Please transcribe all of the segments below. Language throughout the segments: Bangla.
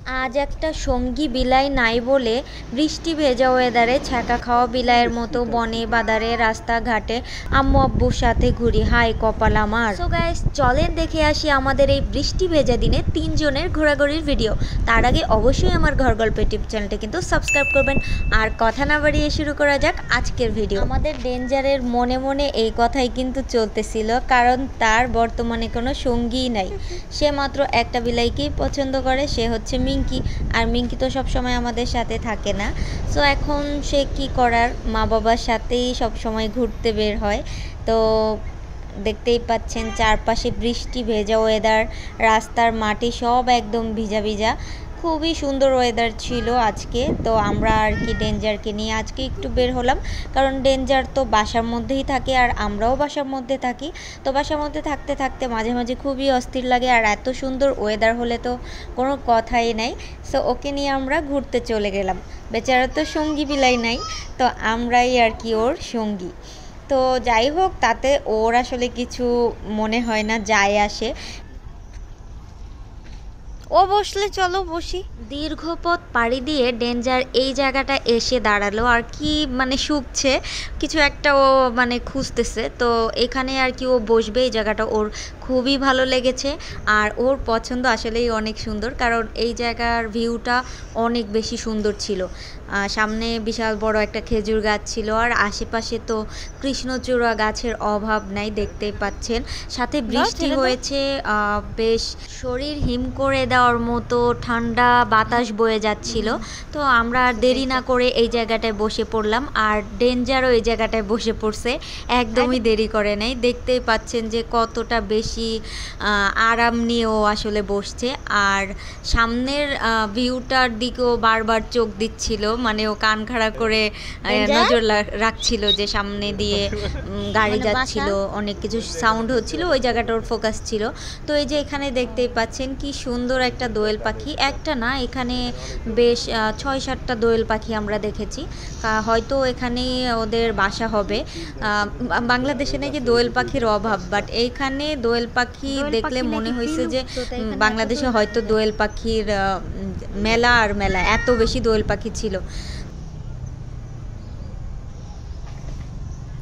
আজ একটা সঙ্গী বিলাই নাই বলে বৃষ্টি ভেজা ওয়েদারে ছ্যাঁকা খাওয়া বিলাইয়ের মতো বনে বাদারে রাস্তাঘাটে আম্মু আব্বুর সাথে ঘুরি। হাই কপাল আমার। সো গাইস, চলেন দেখে আসি আমাদের এই বৃষ্টি ভেজা দিনে তিনজনের ঘোরাঘুরির ভিডিও। তার আগে অবশ্যই আমার ঘর গল্প টিপ চ্যানেলটা কিন্তু সাবস্ক্রাইব করবেন। আর কথা না বাড়িয়ে শুরু করা যাক আজকের ভিডিও। আমাদের ডেঞ্জারের মনে মনে এই কথাই কিন্তু চলতেছিল, কারণ তার বর্তমানে কোনো সঙ্গীই নাই। সে মাত্র একটা বিলাইকেই পছন্দ করে, সে হচ্ছে মিঙ্কি। আর মিঙ্কি তো সবসময় আমাদের সাথে থাকে না। সো এখন সে কি করার, মা বাবার সাথেই সবসময় ঘুরতে বের হয়। তো দেখতেই পাচ্ছেন চারপাশে বৃষ্টি ভেজা ওয়েদার, রাস্তার মাটি সব একদম ভিজা ভিজা। খুবই সুন্দর ওয়েদার ছিল আজকে। তো আমরা আর কি ডেঞ্জারকে নিয়ে আজকে একটু বের হলাম, কারণ ডেঞ্জার তো বাসার মধ্যেই থাকে আর আমরাও বাসার মধ্যে থাকি। তো বাসার মধ্যে থাকতে থাকতে মাঝে মাঝে খুবই অস্থির লাগে, আর এত সুন্দর ওয়েদার হলে তো কোনো কথাই নাই। সো ওকে নিয়ে আমরা ঘুরতে চলে গেলাম। বেচারা তো সঙ্গী বিলাই নাই, তো আমরাই আর কি ওর সঙ্গী। তো যাই হোক, তাতে ওর আসলে কিছু মনে হয় না, যায় আসে। ও বসলে চলো বসি। দীর্ঘ পথ পাড়ি দিয়ে ডেঞ্জার এই জায়গাটা এসে দাঁড়ালো, আর কি মানে শুকছে কিছু একটা, ও মানে খুঁজতেছে। তো এখানে আর কি ও বসবে, এই জায়গাটা ওর খুবই ভালো লেগেছে। আর ওর পছন্দ আসলেই অনেক সুন্দর, কারণ এই জায়গার ভিউটা অনেক বেশি সুন্দর ছিল। সামনে বিশাল বড় একটা খেজুর গাছ ছিল, আর আশেপাশে তো কৃষ্ণচূড়া গাছের অভাব নাই, দেখতেই পাচ্ছেন। সাথে বৃষ্টি হয়েছে, বেশ শরীর হিম করে দেওয়ার মতো ঠান্ডা বাতাস বয়ে যাচ্ছিল। তো আমরা দেরি না করে এই জায়গাটায় বসে পড়লাম, আর ডেঞ্জারও এই জায়গাটায় বসে পড়ছে, একদমই দেরি করে নাই। দেখতেই পাচ্ছেন যে কতটা বেশি আরাম নিয়েও আসলে বসছে। আর সামনের ভিউটার দিকেও বারবার চোখ দিচ্ছিল, মানে ও কান খাড়া করে নজর রাখছিল যে সামনে দিয়ে গাড়ি যাচ্ছিল, অনেক কিছু সাউন্ড হচ্ছিল, ওই জায়গাটা ওর ফোকাস ছিল। তো এই যে এখানে দেখতেই পাচ্ছেন কি সুন্দর একটা দোয়েল পাখি, একটা না এখানে বেশ ৬-৭টা দোয়েল পাখি আমরা দেখেছি। হয়তো এখানেই ওদের বাসা হবে। বাংলাদেশে নাকি দোয়েল পাখির অভাব, বাট এইখানে দোয়েল পাখি দেখলে মনে হয়েছে যে বাংলাদেশে হয়তো দোয়েল পাখির মেলা আর মেলা, এত বেশি দোয়েল পাখি ছিল।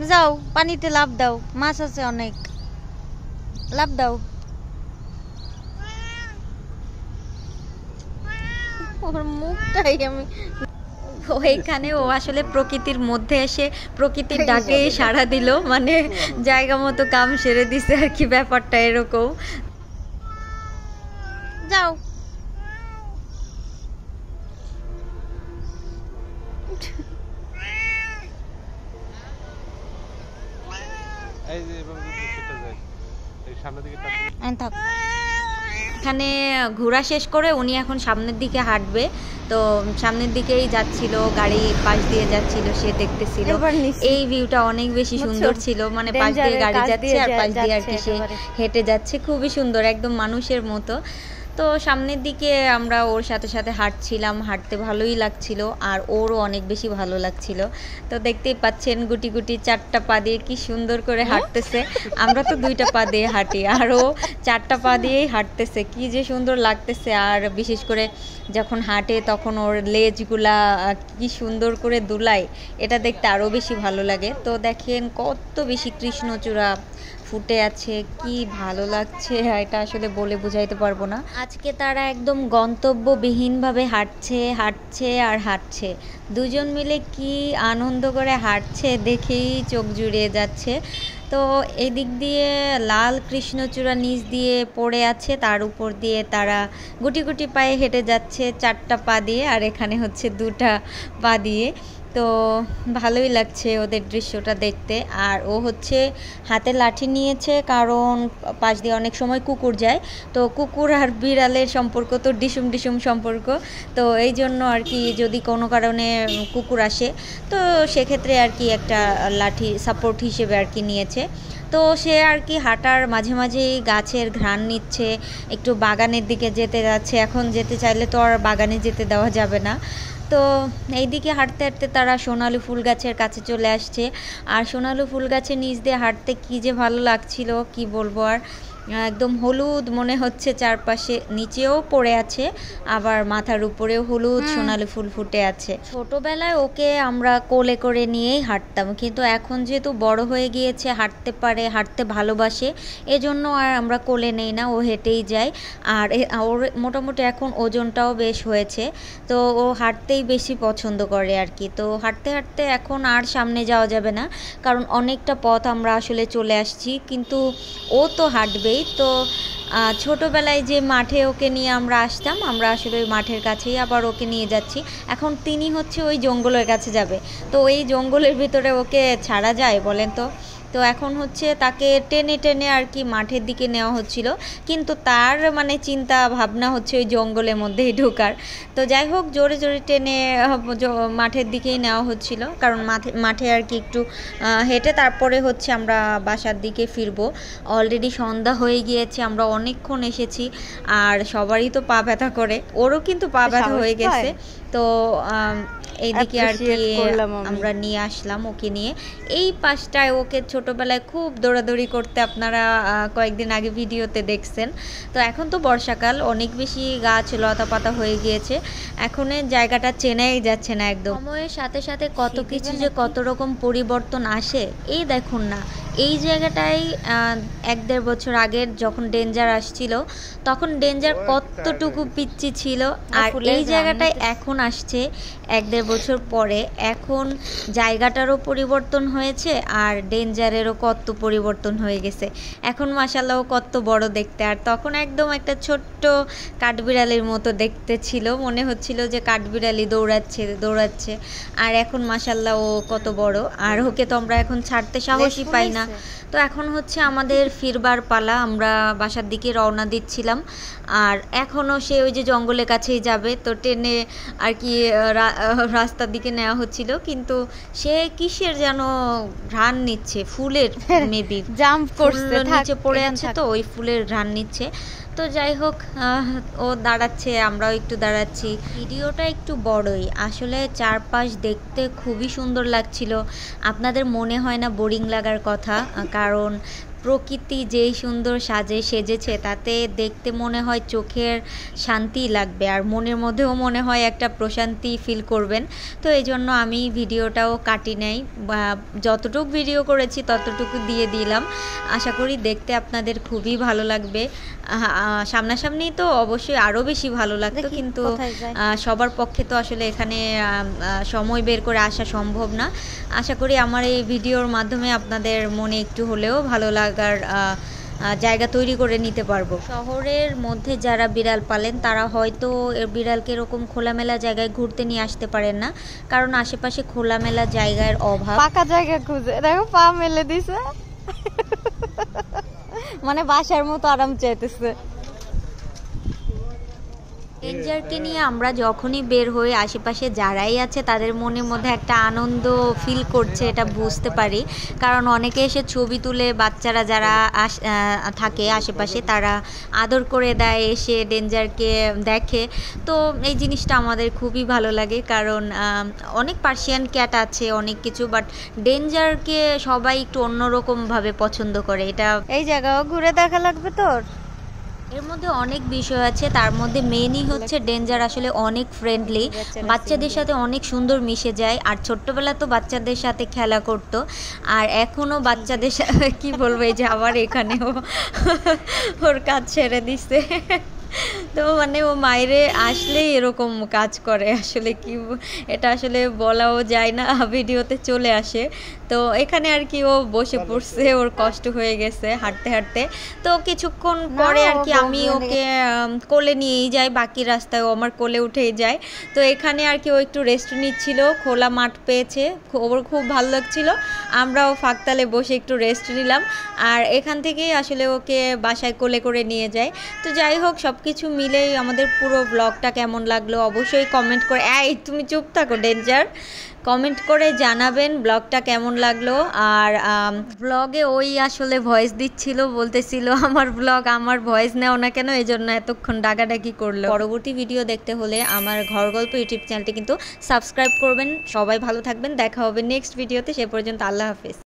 যাও পানিতে লাফ দাও, মাছ আছে অনেক, লাফ দাও। ওর মুখটাই আমি ওইখানে ও আসলে প্রকৃতির মধ্যে এসে প্রকৃতির ডাকে সাড়া দিল, মানে জায়গা মতো কাম সেরে দিছে আর কি, ব্যাপারটা এরকম। যাও এখানে ঘোরা শেষ করে উনি এখন সামনের দিকে হাঁটবে। তো সামনের দিকেই যাচ্ছিল, গাড়ি পাশ দিয়ে যাচ্ছিল, সে দেখতেছিল এই ভিউটা অনেক বেশি সুন্দর ছিল, মানে পাশ দিয়ে গাড়ি যাচ্ছে আর পাশ দিয়ে আর কি সে হেঁটে যাচ্ছে, খুবই সুন্দর একদম মানুষের মতো। তো সামনের দিকে আমরা ওর সাথে সাথে হাঁটছিলাম, হাঁটতে ভালোই লাগছিল, আর ওরও অনেক বেশি ভালো লাগছিল। তো দেখতেই পাচ্ছেন গুটি গুটি 4টা পা দিয়ে কি সুন্দর করে হাঁটতেছে। আমরা তো 2টা পা দিয়ে হাঁটি, আর ও 4টা পা দিয়েই হাঁটতেছে, কি যে সুন্দর লাগতেছে। আর বিশেষ করে যখন হাঁটে তখন ওর লেজগুলা কি সুন্দর করে দুলায়, এটা দেখতে আরও বেশি ভালো লাগে। তো দেখেন কত বেশি কৃষ্ণচূড়া ফুটে আছে, কি ভালো লাগছে, এটা আসলে বলে বোঝাইতে পারবো না। আজকে তারা একদম গন্তব্যবিহীনভাবে হাঁটছে হাঁটছে আর হাঁটছে, দুজন মিলে কি আনন্দ করে হাঁটছে দেখেই চোখ জুড়িয়ে যাচ্ছে। তো এদিক দিয়ে লাল কৃষ্ণচূড়া নিচ দিয়ে পড়ে আছে, তার উপর দিয়ে তারা গুটি গুটি পায়ে হেঁটে যাচ্ছে 4টা পা দিয়ে, আর এখানে হচ্ছে 2টা পা দিয়ে। তো ভালোই লাগছে ওদের দৃশ্যটা দেখতে। আর ও হচ্ছে হাতে লাঠি নিয়েছে, কারণ পাশ দিয়ে অনেক সময় কুকুর যায়, তো কুকুর আর বিড়ালের সম্পর্ক তো ডিসুম ডিসুম সম্পর্ক। তো এই জন্য আর কি যদি কোনো কারণে কুকুর আসে, তো সেক্ষেত্রে আর কি একটা লাঠি সাপোর্ট হিসেবে আর কি নিয়েছে। তো সে আর কি হাঁটার মাঝে মাঝেই গাছের ঘ্রাণ নিচ্ছে, একটু বাগানের দিকে যেতে যাচ্ছে। এখন যেতে চাইলে তো আর বাগানে যেতে দেওয়া যাবে না। তো এইদিকে হাঁটতে হাঁটতে তারা সোনালি ফুল গাছের কাছে চলে আসছে, আর সোনালি ফুল গাছের নিচ দিয়ে হাঁটতে কী যে ভালো লাগছিল কি বলবো আর। একদম হলুদ মনে হচ্ছে, চারপাশে নিচেও পড়ে আছে, আবার মাথার উপরেও হলুদ সোনালি ফুল ফুটে আছে। ছোটবেলায় ওকে আমরা কোলে করে নিয়েই হাঁটতাম, কিন্তু এখন যেহেতু বড় হয়ে গিয়েছে, হাঁটতে পারে, হাঁটতে ভালোবাসে, এজন্য আর আমরা কোলে নেই না, ও হেঁটেই যায়। আর ওর মোটামুটি এখন ওজনটাও বেশ হয়েছে, তো ও হাঁটতেই বেশি পছন্দ করে আর কি। তো হাঁটতে হাঁটতে এখন আর সামনে যাওয়া যাবে না, কারণ অনেকটা পথ আমরা আসলে চলে আসছি, কিন্তু ও তো হাঁটবেই। তো ছোটোবেলায় যে মাঠে ওকে নিয়ে আমরা আসতাম, আমরা আসলে ওই মাঠের কাছেই আবার ওকে নিয়ে যাচ্ছি। এখন তিনি হচ্ছে ওই জঙ্গলের কাছে যাবে, তো এই জঙ্গলের ভিতরে ওকে ছাড়া যায় বলেন তো? তো এখন হচ্ছে তাকে টেনে টেনে আর কি মাঠের দিকে নেওয়া হচ্ছিল, কিন্তু তার মানে চিন্তা ভাবনা হচ্ছে ওই জঙ্গলের মধ্যেই ঢোকার। তো যাই হোক, জোরে জোরে টেনে মাঠের দিকেই নেওয়া হচ্ছিল, কারণ মাঠে আর কি একটু হেঁটে তারপরে হচ্ছে আমরা বাসার দিকে ফিরবো। অলরেডি সন্ধ্যা হয়ে গিয়েছে, আমরা অনেকক্ষণ এসেছি, আর সবারই তো পা ব্যথা করে, ওরও কিন্তু পা ব্যথা হয়ে গেছে। তো এইদিকে আর কি আমরা নিয়ে আসলাম ওকে নিয়ে। এই পাশটায় ওকে ছোটবেলায় খুব দৌড়াদৌড়ি করতে আপনারা কয়েকদিন আগে ভিডিওতে দেখছেন। তো এখন তো বর্ষাকাল, অনেক বেশি গাছ লতা পাতা হয়ে গিয়েছে, এখন জায়গাটা চেনাই যাচ্ছে না একদম। সময়ের সাথে সাথে কত কিছু যে কত রকম পরিবর্তন আসে, এই দেখুন না, এই জায়গাটাই 1-1.5 বছর আগের যখন ডেঞ্জার আসছিল, তখন ডেঞ্জার কতটুকু পিচ্ছি ছিল, আর এই জায়গাটায় এখন আসছে 1-1.5 বছর পরে। এখন জায়গাটারও পরিবর্তন হয়েছে, আর ডেঞ্জারেরও কত পরিবর্তন হয়ে গেছে। এখন মাশাআল্লাহ কত বড় দেখতে, আর তখন একদম একটা ছোট্ট কাঠবিড়ালির মতো দেখতে ছিল, মনে হচ্ছিল যে কাঠবিড়ালি দৌড়াচ্ছে। আর এখন মাশাআল্লাহ ও কত বড়, আর ওকে তো আমরা এখন ছাড়তে সাহসই পাই না। তো এখন হচ্ছে আমাদের ফিরবার পালা, আমরা বাসার দিকে রওনা দিচ্ছিলাম, আর এখনও সে ওই যে জঙ্গলের কাছেই যাবে, তো টেনে আর কি রাস্তার দিকে নেওয়া হচ্ছিল, কিন্তু সে কিসের যেন ঘ্রাণ নিচ্ছে, ফুলের মেবি জাম্প করছে, নিচে পড়ে আছে, তো ওই ফুলের ঘ্রাণ নিচ্ছে। তো যাই হোক, ও দাঁড়াচ্ছে, আমরাও একটু দাঁড়াচ্ছি। ভিডিওটা একটু বড়ই, আসলে চারপাশ দেখতে খুবই সুন্দর লাগছিল, আপনাদের মনে হয় না বোরিং লাগার কথা, কারণ প্রকৃতি যেই সুন্দর সেজেছে, তাতে দেখতে মনে হয় চোখের শান্তি লাগবে, আর মনের মধ্যেও মনে হয় একটা প্রশান্তি ফিল করবেন। তো এই জন্য আমি ভিডিওটাও কাটি নাই, যতটুকু ভিডিও করেছি ততটুকু দিয়ে দিলাম। আশা করি দেখতে আপনাদের খুবই ভালো লাগবে। সামনাসামনি তো অবশ্যই আরও বেশি ভালো লাগতো, কিন্তু সবার পক্ষে তো আসলে এখানে সময় বের করে আসা সম্ভব না। আশা করি আমার এই ভিডিওর মাধ্যমে আপনাদের মনে একটু হলেও ভালো লাগার জায়গা তৈরি করে নিতে পারবো। শহরের মধ্যে যারা বিড়াল পালেন, তারা হয়তো বিড়ালকে এরকম খোলামেলা জায়গায় ঘুরতে নিয়ে আসতে পারেন না, কারণ আশেপাশে খোলামেলা জায়গার অভাব। পাকা জায়গা খুঁজে দেখো, পা মেলে দিছে, মানে বাসার মতো আরাম চাইতেছে। ডেঞ্জারকে নিয়ে আমরা যখনই বের হই, আশেপাশে যারাই আছে তাদের মনের মধ্যে একটা আনন্দ ফিল করছে, এটা বুঝতে পারি, কারণ অনেকে এসে ছবি তুলে, বাচ্চারা যারা থাকে আশেপাশে তারা আদর করে দেয়, এসে ডেঞ্জারকে দেখে। তো এই জিনিসটা আমাদের খুবই ভালো লাগে, কারণ অনেক পার্সিয়ান ক্যাট আছে, অনেক কিছু, বাট ডেঞ্জারকে সবাই একটু অন্যরকমভাবে পছন্দ করে। এটা এই জায়গাও ঘুরে দেখা লাগবে তোর। এর মধ্যে অনেক বিষয় আছে, তার মধ্যে মেনই হচ্ছে ডেঞ্জার আসলে অনেক ফ্রেন্ডলি, বাচ্চাদের সাথে অনেক সুন্দর মিশে যায়, আর ছোট্টবেলা তো বাচ্চাদের সাথে খেলা করতো, আর এখনও বাচ্চাদের সাথে কি বলবো, এই যে আবার এখানেও ওর কাজ ছেড়ে দিছে। তো মানে ও মায়েরে আসলেই এরকম কাজ করে, আসলে কি এটা আসলে বলাও যায় না, ভিডিওতে চলে আসে। তো এখানে আর কি ও বসে পড়ছে, ওর কষ্ট হয়ে গেছে হাঁটতে হাঁটতে। তো কিছুক্ষণ পরে আর কি আমি ওকে কোলে নিয়েই যাই, বাকি রাস্তায় ও আমার কোলে উঠেই যায়। তো এখানে আর কি ও একটু রেস্ট নিচ্ছিল, খোলা মাঠ পেয়েছে, ওর খুব ভালো লাগছিল, আমরাও ফাঁকতালে বসে একটু রেস্ট নিলাম, আর এখান থেকেই আসলে ওকে বাসায় কোলে করে নিয়ে যায়। তো যাই হোক, সব কিছু মিলেই আমাদের পুরো ব্লগটা কেমন লাগলো অবশ্যই কমেন্ট করে, এই তুমি চুপ থাকো ডেঞ্জার, কমেন্ট করে জানাবেন ব্লগটা কেমন লাগলো। আর ব্লগে ওই আসলে ভয়েস দিচ্ছিল, বলতেছিল আমার ব্লগ, আমার ভয়েস নেও না কেন, এই জন্য এতক্ষণ ডাকাডাকি করলো। পরবর্তী ভিডিও দেখতে হলে আমার ঘর গল্প ইউটিউব চ্যানেলটি কিন্তু সাবস্ক্রাইব করবেন। সবাই ভালো থাকবেন, দেখা হবে নেক্সট ভিডিওতে, সে পর্যন্ত আল্লাহ হাফেজ।